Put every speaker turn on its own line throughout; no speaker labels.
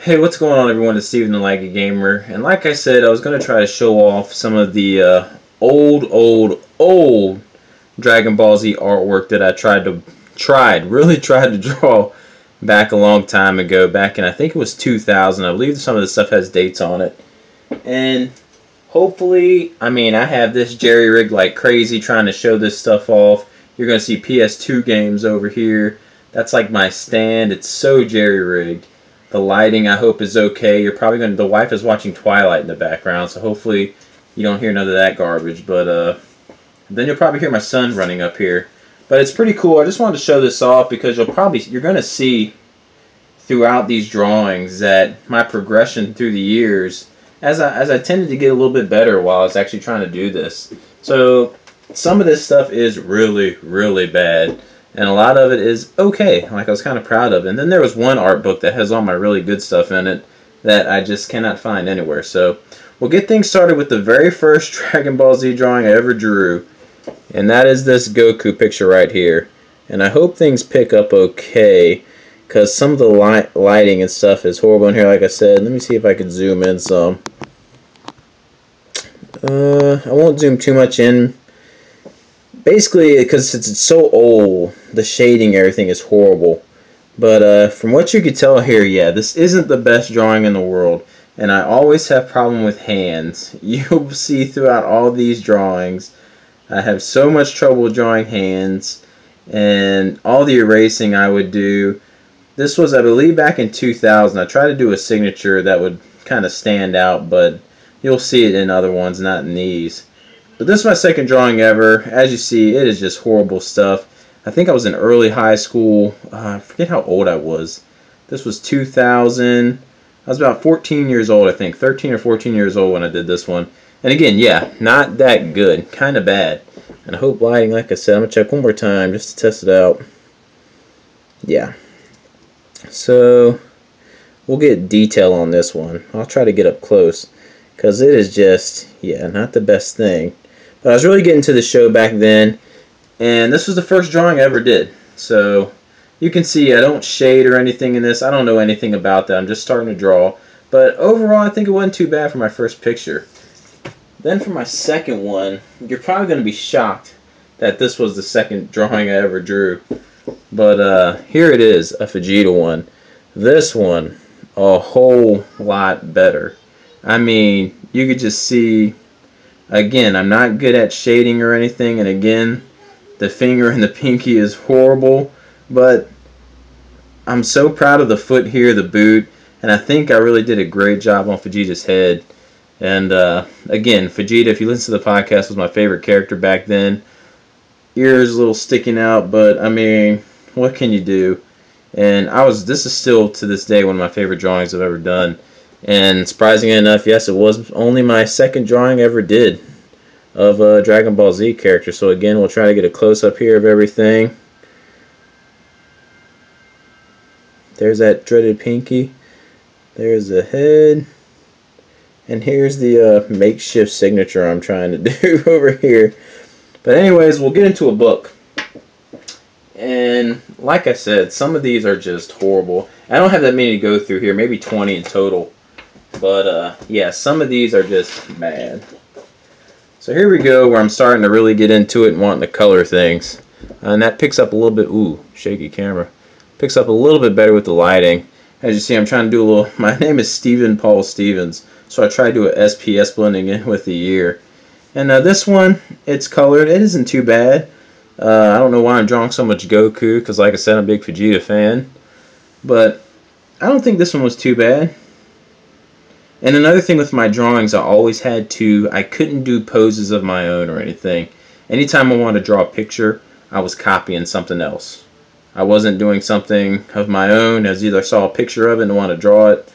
Hey, what's going on, everyone? It's Steven the Laggy Gamer, and like I said, I was going to try to show off some of the old Dragon Ball Z artwork that I really tried to draw back a long time ago, back in, I think it was 2000. I believe some of this stuff has dates on it, and hopefully, I have this jerry-rigged like crazy trying to show this stuff off. You're going to see PS2 games over here. That's like my stand. It's so jerry-rigged. The lighting, I hope, is okay. The wife is watching Twilight in the background, so hopefully you don't hear none of that garbage. But then you'll probably hear my son running up here. But it's pretty cool. I just wanted to show this off because you're going to see throughout these drawings that my progression through the years, as I tended to get a little bit better while I was actually trying to do this. So some of this stuff is really, really bad. And a lot of it is okay, like I was kind of proud of. And then there was one art book that has all my really good stuff in it that I just cannot find anywhere. So we'll get things started with the very first Dragon Ball Z drawing I ever drew. And that is this Goku picture right here. And I hope things pick up okay, because some of the lighting and stuff is horrible in here, like I said. Let me see if I can zoom in some. I won't zoom too much in. Basically, because it's so old, the shading, everything is horrible. But from what you could tell here, yeah, this isn't the best drawing in the world. And I always have problem with hands. You'll see throughout all these drawings, I have so much trouble drawing hands. And all the erasing I would do. This was, I believe, back in 2000. I tried to do a signature that would kind of stand out, but you'll see it in other ones, not in these. But this is my second drawing ever. As you see, it is just horrible stuff. I think I was in early high school. I forget how old I was. This was 2000. I was about 14 years old, I think. 13 or 14 years old when I did this one. And again, yeah, not that good. Kind of bad. And I hope lighting, like I said, I'm going to check one more time just to test it out. Yeah. So, we'll get detail on this one. I'll try to get up close, because it is just, yeah, not the best thing. But I was really getting to the show back then, and this was the first drawing I ever did. So you can see I don't shade or anything in this. I don't know anything about that. I'm just starting to draw. But overall, I think it wasn't too bad for my first picture. Then for my second one, you're probably going to be shocked that this was the second drawing I ever drew. But here it is, a Vegeta one. This one, a whole lot better. I mean, you could just see. Again, I'm not good at shading or anything, and again, the finger and the pinky is horrible, but I'm so proud of the foot here, the boot, and I think I really did a great job on Vegeta's head. And again, Vegeta, if you listen to the podcast, was my favorite character back then. Ears a little sticking out, but I mean, what can you do? And this is still to this day one of my favorite drawings I've ever done. And surprisingly enough, yes, it was only my second drawing I ever did of a Dragon Ball Z character. So again, we'll try to get a close-up here of everything. There's that dreaded pinky. There's the head. And here's the makeshift signature I'm trying to do over here. But anyways, we'll get into a book. And like I said, some of these are just horrible. I don't have that many to go through here, maybe 20 in total. But yeah, some of these are just bad. So here we go, where I'm starting to really get into it and wanting to color things. And that picks up a little bit, ooh, shaky camera. Picks up a little bit better with the lighting. As you see, I'm trying to do a little, my name is Stephen Paul Stevens. So I try to do a SPS blending in with the year. And this one, it's colored. It isn't too bad. I don't know why I'm drawing so much Goku, because like I said, I'm a big Vegeta fan. But I don't think this one was too bad. And another thing with my drawings, I couldn't do poses of my own or anything. Anytime I wanted to draw a picture, I was copying something else. I wasn't doing something of my own, as either I saw a picture of it and wanted to draw it,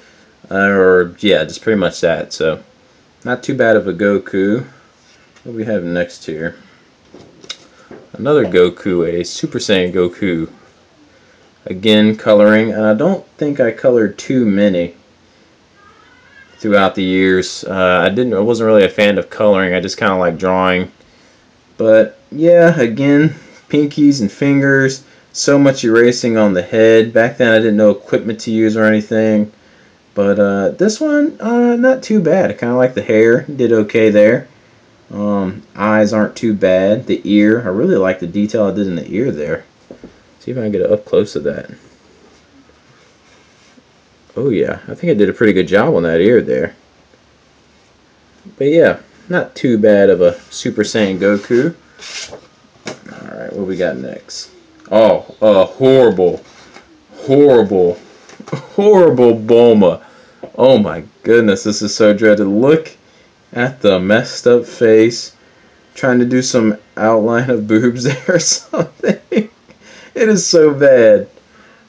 or yeah, just pretty much that. So, not too bad of a Goku. What do we have next here? Another Goku, a Super Saiyan Goku. Again, coloring, and I don't think I colored too many throughout the years. I wasn't really a fan of coloring. I just kind of like drawing. But yeah, again, pinkies and fingers. So much erasing on the head. Back then I didn't know equipment to use or anything. But this one, not too bad. I kind of like the hair. Did okay there. Eyes aren't too bad. The ear, I really like the detail I did in the ear there. See if I can get up close to that. Oh yeah, I think I did a pretty good job on that ear there. But yeah, not too bad of a Super Saiyan Goku. Alright, what we got next? Oh, horrible, horrible, horrible Bulma. Oh my goodness, this is so dreaded. Look at the messed up face. Trying to do some outline of boobs there or something. It is so bad.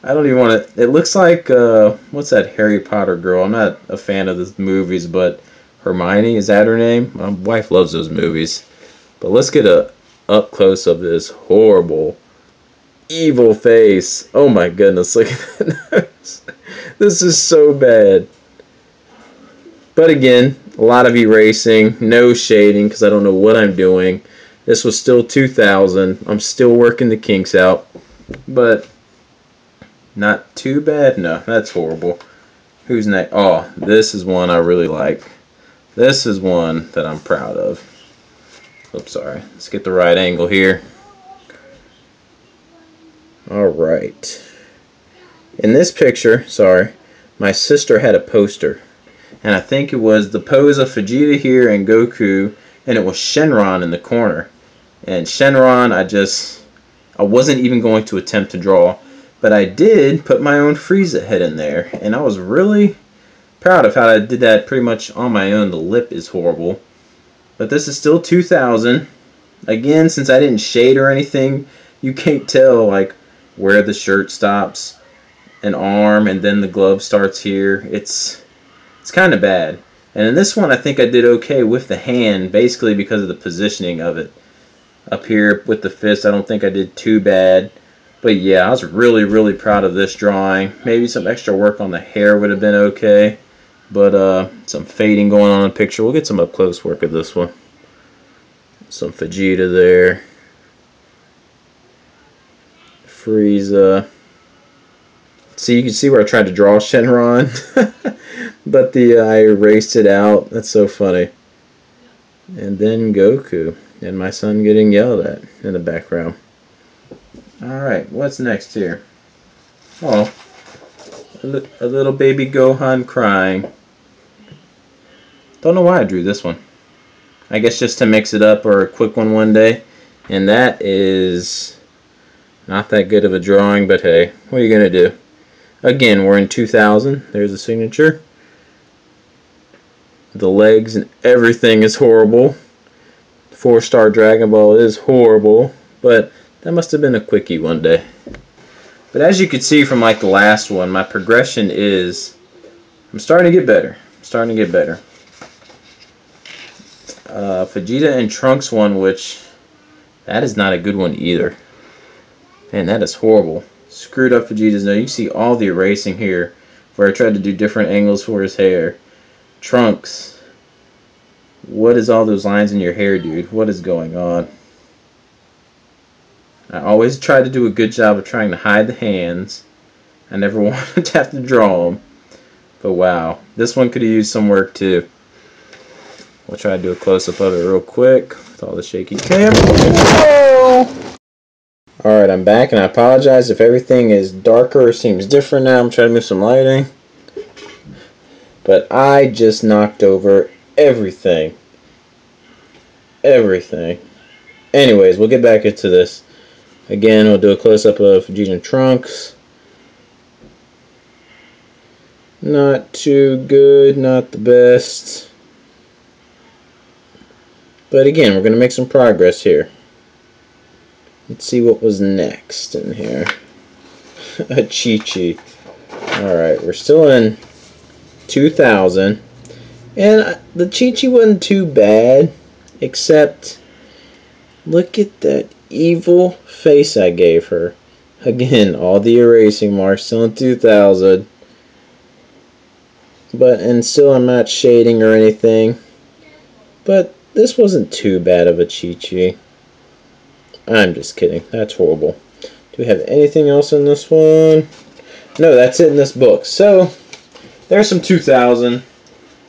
I don't even want to. It looks like, what's that Harry Potter girl? I'm not a fan of the movies, but Hermione, is that her name? My wife loves those movies. But let's get a up close of this horrible, evil face. Oh my goodness, look at that nose. This is so bad. But again, a lot of erasing, no shading, because I don't know what I'm doing. This was still 2000. I'm still working the kinks out. But not too bad. No, that's horrible. Who's next? Oh, this is one I really like. This is one that I'm proud of. Oops, sorry. Let's get the right angle here. Alright. In this picture, sorry, my sister had a poster. And I think it was the pose of Vegeta here and Goku, and it was Shenron in the corner. And Shenron, I wasn't even going to attempt to draw. But I did put my own Frieza head in there, and I was really proud of how I did that pretty much on my own. The lip is horrible. But this is still 2000. Again, since I didn't shade or anything, you can't tell like where the shirt stops, an arm, and then the glove starts here. It's kind of bad. And in this one, I think I did okay with the hand, basically because of the positioning of it. Up here with the fist, I don't think I did too bad. But yeah, I was really, really proud of this drawing. Maybe some extra work on the hair would have been okay. But some fading going on in the picture. We'll get some up close work of this one. Some Vegeta there. Frieza. See, you can see where I tried to draw Shenron. But I erased it out. That's so funny. And then Goku. And my son getting yelled at in the background. Alright, what's next here? Oh, a little baby Gohan crying. Don't know why I drew this one. I guess just to mix it up or a quick one day. And that is not that good of a drawing, but hey, what are you going to do? Again, we're in 2000. There's the signature. The legs and everything is horrible. 4-star Dragon Ball is horrible, but that must have been a quickie one day. But as you can see from like the last one, my progression is, I'm starting to get better. Vegeta and Trunks one, which, that is not a good one either. Man, that is horrible. Screwed up Vegeta's nose. You can see all the erasing here, where I tried to do different angles for his hair. Trunks, what is all those lines in your hair, dude? What is going on? I always try to do a good job of trying to hide the hands. I never wanted to have to draw them. But wow, this one could have used some work too. We'll try to do a close-up of it real quick with all the shaky camera. Alright, I'm back, and I apologize if everything is darker or seems different now. I'm trying to move some lighting. But I just knocked over everything. Everything. Anyways, we'll get back into this. Again, we'll do a close-up of Vegeta and Trunks. Not too good, not the best. But again, we're going to make some progress here. Let's see what was next in here. A Chi-Chi. Alright, we're still in 2000. And the Chi-Chi wasn't too bad, except look at that evil face I gave her. Again, all the erasing marks, still in 2000. And still I'm not shading or anything. But this wasn't too bad of a Chi-Chi. I'm just kidding. That's horrible. Do we have anything else in this one? No, that's it in this book. So, There's some 2000.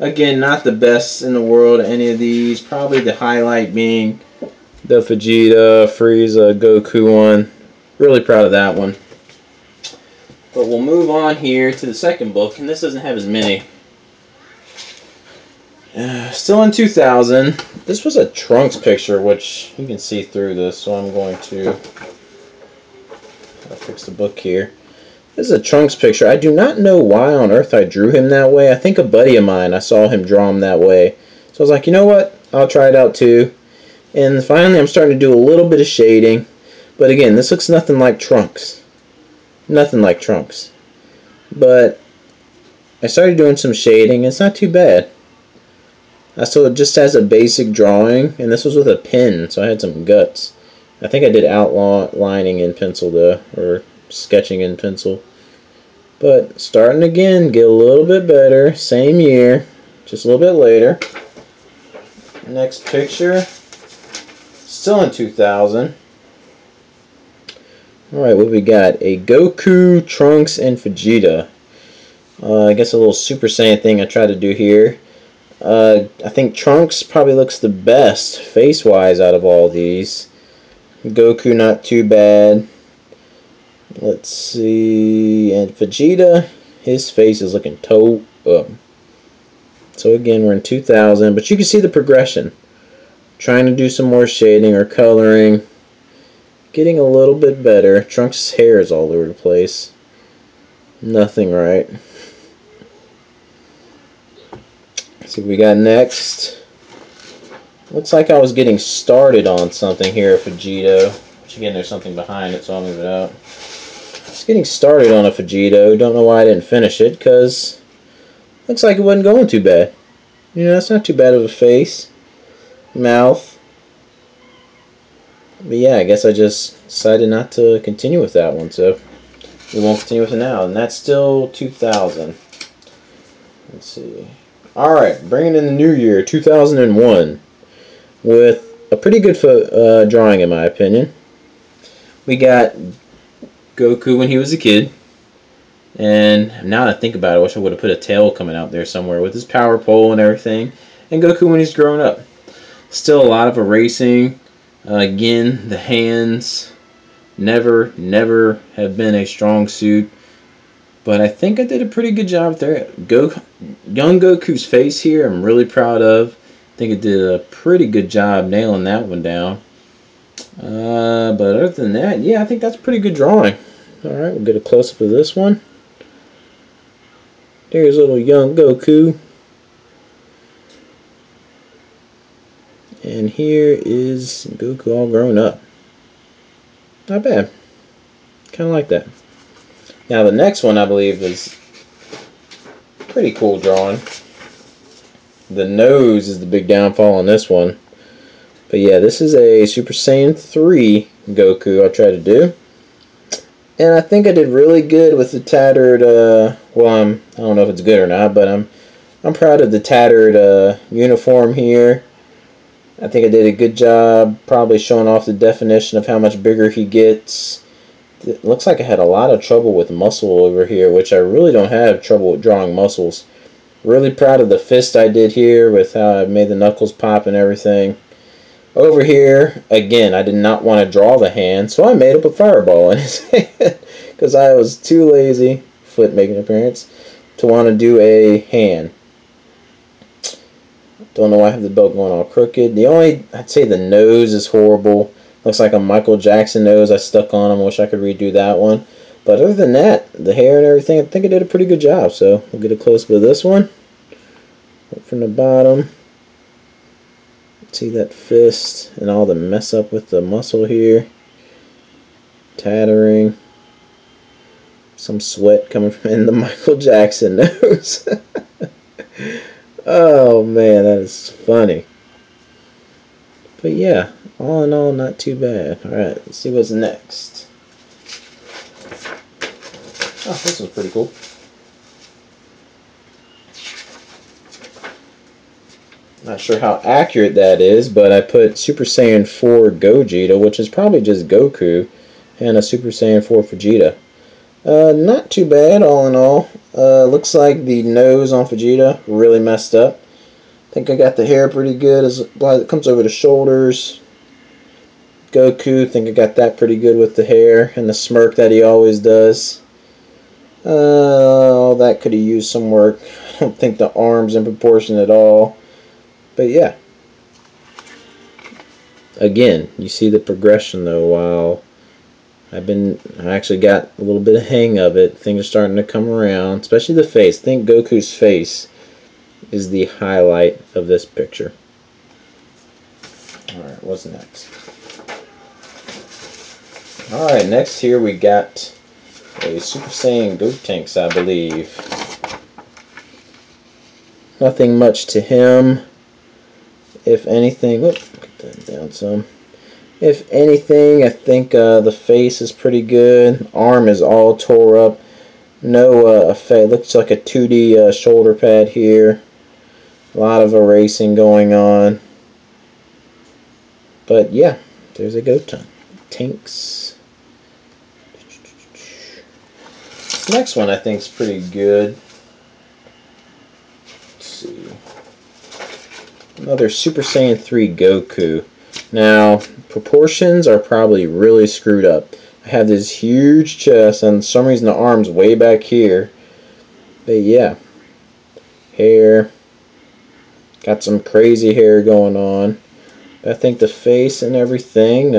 Again, not the best in the world, any of these. Probably the highlight being the Vegeta, Frieza, Goku one. Really proud of that one. But we'll move on here to the second book, and this doesn't have as many. Still in 2000. This was a Trunks picture, which you can see through this, so I'm going to fix the book here. This is a Trunks picture. I do not know why on earth I drew him that way. I think a buddy of mine, I saw him draw him that way. So I was like, you know what? I'll try it out too. And finally I'm starting to do a little bit of shading. But again, this looks nothing like Trunks. Nothing like Trunks. But I started doing some shading. It's not too bad. So it just has a basic drawing. And this was with a pen, so I had some guts. I think I did outlining in pencil though, or sketching in pencil. But starting again, get a little bit better. Same year, just a little bit later. Next picture, still in 2000. Alright, what we got? A Goku, Trunks, and Vegeta. I guess a little Super Saiyan thing I tried to do here. I think Trunks probably looks the best face-wise out of all these. Goku not too bad. Let's see, and Vegeta, his face is looking toe up. So again, we're in 2000, but you can see the progression. Trying to do some more shading or coloring. Getting a little bit better. Trunks' hair is all over the place. Nothing right. Let's see what we got next. Looks like I was getting started on something here at Vegito. Which again, there's something behind it, so I'll move it out. Just getting started on a Vegito. Don't know why I didn't finish it, because looks like it wasn't going too bad. You know, that's not too bad of a face. Mouth. But yeah, I guess I just decided not to continue with that one, so we won't continue with it now. And that's still 2000. Let's see. Alright, bringing in the new year, 2001. With a pretty good drawing, in my opinion. We got Goku when he was a kid. And now that I think about it, I wish I would have put a tail coming out there somewhere with his power pole and everything. And Goku when he's grown up. Still a lot of erasing. Again, the hands never have been a strong suit. But I think I did a pretty good job there. Young Goku's face here, I'm really proud of. I think I did a pretty good job nailing that one down. But other than that, yeah, I think that's a pretty good drawing. Alright, we'll get a close-up of this one. There's little young Goku. And here is Goku all grown up. Not bad. Kind of like that. Now the next one I believe is pretty cool drawing. The nose is the big downfall on this one. But yeah, this is a Super Saiyan 3 Goku I tried to do. And I think I did really good with the tattered, well, I don't know if it's good or not, but I'm proud of the tattered uniform here. I think I did a good job probably showing off the definition of how much bigger he gets. It looks like I had a lot of trouble with muscle over here, which I really don't have trouble with drawing muscles. Really proud of the fist I did here with how I made the knuckles pop and everything. Over here, again, I did not want to draw the hand, so I made up a fireball in his hand because I was too lazy, foot making an appearance, to want to do a hand. Don't know why I have the belt going all crooked. I'd say the nose is horrible. Looks like a Michael Jackson nose I stuck on him. Wish I could redo that one. But other than that, the hair and everything, I think I did a pretty good job. So we'll get a close-up of this one. Up from the bottom. See that fist and all the mess up with the muscle here. Tattering. Some sweat coming from in the Michael Jackson nose. Oh man, that is funny. But yeah, all in all, not too bad. Alright, let's see what's next. Oh, this one's pretty cool. Not sure how accurate that is, but I put Super Saiyan 4 Gogeta, which is probably just Goku, and a Super Saiyan 4 Vegeta. Not too bad, all in all. Looks like the nose on Vegeta really messed up. I think I got the hair pretty good as it comes over the shoulders. Goku, think I got that pretty good with the hair and the smirk that he always does. All that could have used some work. I don't think the arms in proportion at all. But yeah. Again, you see the progression though. While I actually got a little bit of hang of it. Things are starting to come around, especially the face. I think Goku's face is the highlight of this picture. Alright, what's next? Alright, next here we got a Super Saiyan Gotenks, I believe. Nothing much to him. If anything, get that down some. If anything, I think the face is pretty good. Arm is all tore up. No effect. Looks like a 2D shoulder pad here. A lot of erasing going on. But yeah, there's a Gotenks. This next one I think is pretty good. Let's see. Another Super Saiyan 3 Goku. Now, proportions are probably really screwed up. I have this huge chest, and for some reason the arm's way back here. But yeah, hair. Got some crazy hair going on. But I think the face and everything,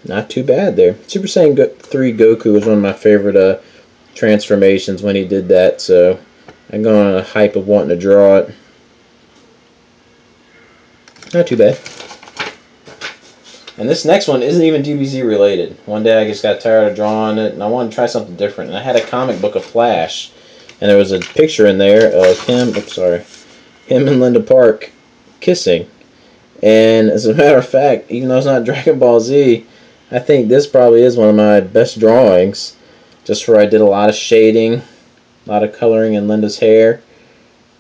not too bad there. Super Saiyan 3 Goku was one of my favorite transformations when he did that, so I'm going on a hype of wanting to draw it. Not too bad. And this next one isn't even DBZ related. One day I just got tired of drawing it, and I wanted to try something different. And I had a comic book of Flash, and there was a picture in there of him and Linda Park kissing. And as a matter of fact, even though it's not Dragon Ball Z, I think this probably is one of my best drawings. Just where I did a lot of shading, a lot of coloring in Linda's hair.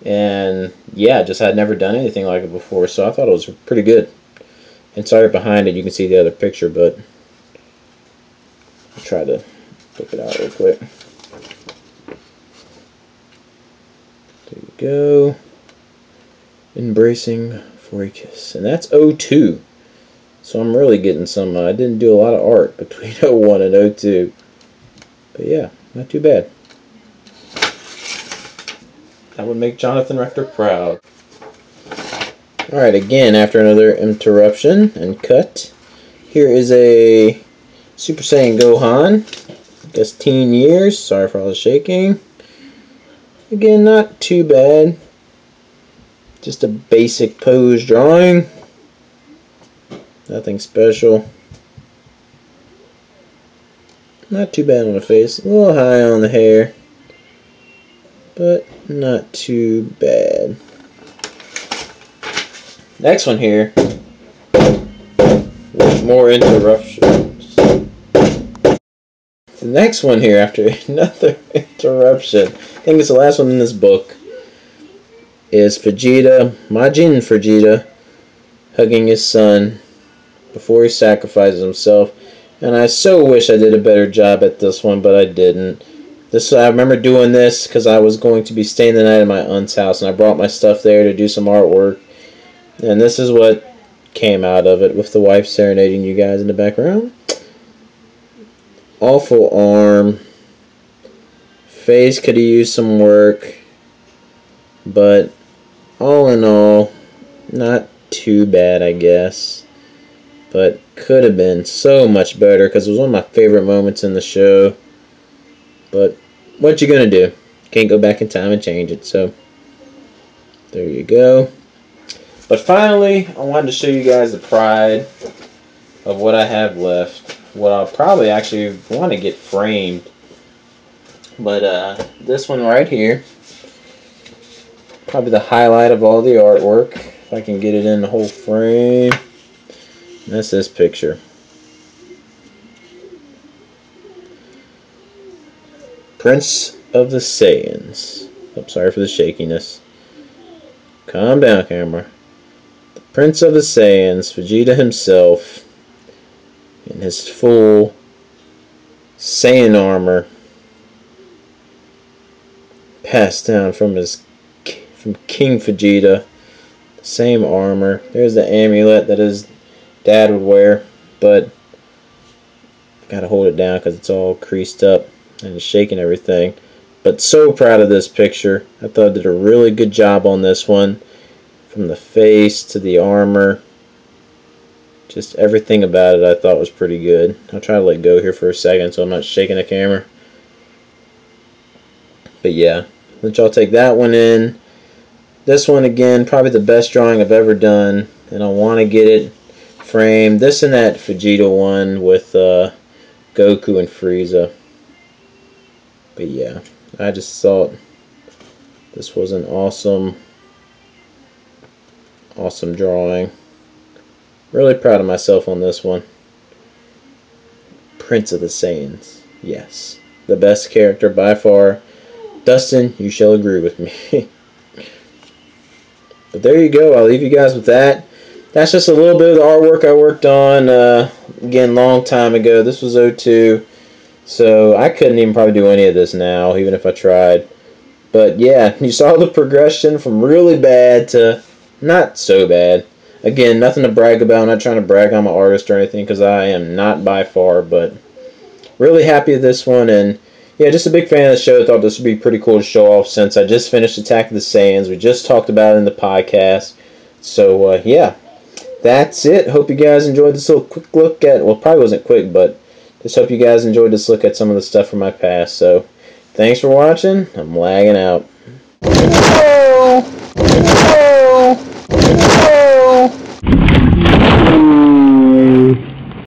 And yeah, just had never done anything like it before, so I thought it was pretty good. And sorry, behind it you can see the other picture, but I'll try to flip it out real quick. There you go. Embracing for a kiss. And that's 02. So I'm really getting some, I didn't do a lot of art between 01 and 02. But yeah, not too bad. That would make Jonathan Rector proud. Alright, again, after another interruption and cut, here is a Super Saiyan Gohan. I guess teen years. Sorry for all the shaking. Again, not too bad. Just a basic pose drawing. Nothing special. Not too bad on the face. A little high on the hair. But not too bad. Next one here, with more interruptions. The next one here, after another interruption, I think it's the last one in this book, is Vegeta, Majin Vegeta, hugging his son before he sacrifices himself. And I so wish I did a better job at this one, but I didn't. I remember doing this because I was going to be staying the night at my aunt's house, and I brought my stuff there to do some artwork. And this is what came out of it, with the wife serenading you guys in the background. Awful arm. Face could have used some work. But all in all, not too bad, I guess. But could have been so much better, because it was one of my favorite moments in the show. But what you gonna do? Can't go back in time and change it, so there you go. But finally, I wanted to show you guys the pride of what I have left. What I'll probably actually want to get framed. But this one right here, probably the highlight of all the artwork. If I can get it in the whole frame. And that's this picture. Prince of the Saiyans. Oh, sorry for the shakiness. Calm down, camera. Prince of the Saiyans, Vegeta himself, in his full Saiyan armor passed down from King Vegeta. Same armor. There's the amulet that his dad would wear, but gotta hold it down because it's all creased up and it's shaking everything. But so proud of this picture. I thought I did a really good job on this one. From the face to the armor. Just everything about it I thought was pretty good. I'll try to let go here for a second so I'm not shaking the camera. But yeah, let y'all take that one in. This one again, probably the best drawing I've ever done. And I want to get it framed. This and that Vegeta one with Goku and Frieza. But yeah, I just thought this was an awesome drawing. Really proud of myself on this one. Prince of the Saiyans. Yes. The best character by far. Dustin, you shall agree with me. But there you go. I'll leave you guys with that. That's just a little bit of the artwork I worked on, again, long time ago. This was 02. So I couldn't even probably do any of this now, even if I tried. But yeah, you saw the progression from really bad to not so bad. Again, nothing to brag about. I'm not trying to brag on my artist or anything because I am not by far. But really happy with this one. And yeah, just a big fan of the show. Thought this would be pretty cool to show off since I just finished Attack of the Saiyans. We just talked about it in the podcast. So yeah, that's it. Hope you guys enjoyed this little quick look at, well, probably wasn't quick, but just hope you guys enjoyed this look at some of the stuff from my past. So thanks for watching. I'm lagging out.